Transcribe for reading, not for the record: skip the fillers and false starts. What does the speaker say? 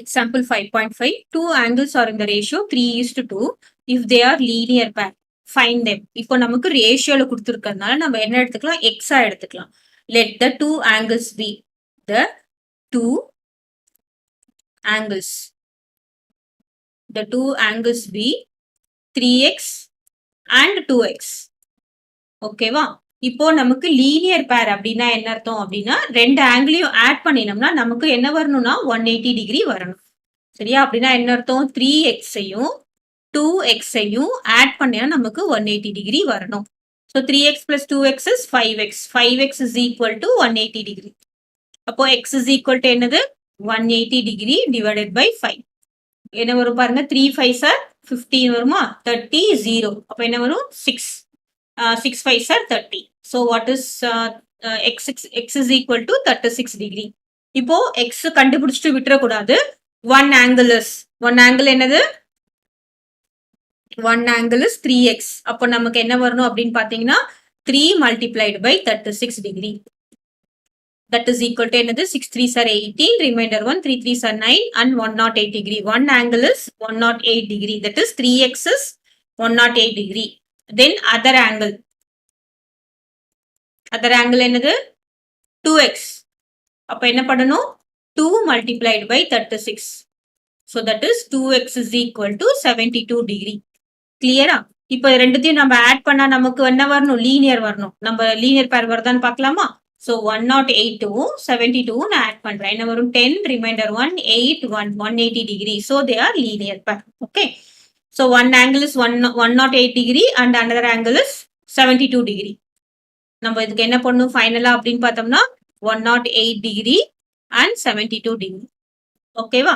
Example 5.5. Two angles are in the ratio 3:2 if they are linear pair. Find them. இப்போ நமக்கு ரேஷியோல கொடுத்துருக்கறதுனால நம்ம என்ன எடுத்துக்கலாம்? எக்ஸா எடுத்துக்கலாம். Let the two angles be. The two angles. The two angles be 3x and 2x. ஓகேவா? இப்போ நமக்கு linear பேர் அப்படின்னா என்ன அர்த்தம் அப்படின்னா ரெண்டு ஆங்கிளையும் ஆட் பண்ணினோம்னா நமக்கு என்ன வரணும்னா 180 டிகிரி வரணும். சரியா? அப்படின்னா என்ன அர்த்தம்? 3x-ஐயும் 2x-ஐயும் ஆட் பண்ணினா நமக்கு 180 டிகிரி வரணும். So 3x plus 2x is 5x. 5x is equal to 180 degree. அப்போ x is equal to என்னது? 180 டிகிரி divided by 5. என்ன வரும் பாருங்க? 3 5s are 15 வருமா? 30 0. அப்போ என்ன வரும்? 6. 6 5s are 30. So what is x is equal to 36 degree. இப்போ x கண்டுபிடிச்சிட்டு விட்டுறக்கூடாது. One angle என்னது? One angle is 3x. அப்போ நமக்கு என்ன வரணும் அப்படின்னு பார்த்தீங்கன்னா 3 multiplied by 36 degree. That is equal to என்னது? 6 3s are 18, remainder 1, 3 3s are 9 and 108 degree. One angle is 108 degree. That is 3x is 108 degree. Then other angle என்னது? 2x. அப்போ என்ன பண்ணணும்? 2 multiplied by 36. So that is 2x is equal to 72 degree. கிளியரா? இப்போ ரெண்டுத்தையும் நம்ம add பண்ணா நமக்கு என்ன வரணும்? லீனியர் வரணும். நம்ம லீனியர் பேர் வருதான்னு பார்க்கலாமா? ஸோ 108வும் 72வும் நான் ஆட் பண்றேன். என்ன வரும்? 10 reminder 1 8 1 180 degree. So they are linear pair. Okay. So one angle is 108 degree and another angle is 72 degree. நம்ம இதுக்கு என்ன பண்ணணும் ஃபைனலா அப்படின்னு பார்த்தோம்னா 108 டிகிரி அண்ட் 72 டிகிரி. ஓகேவா?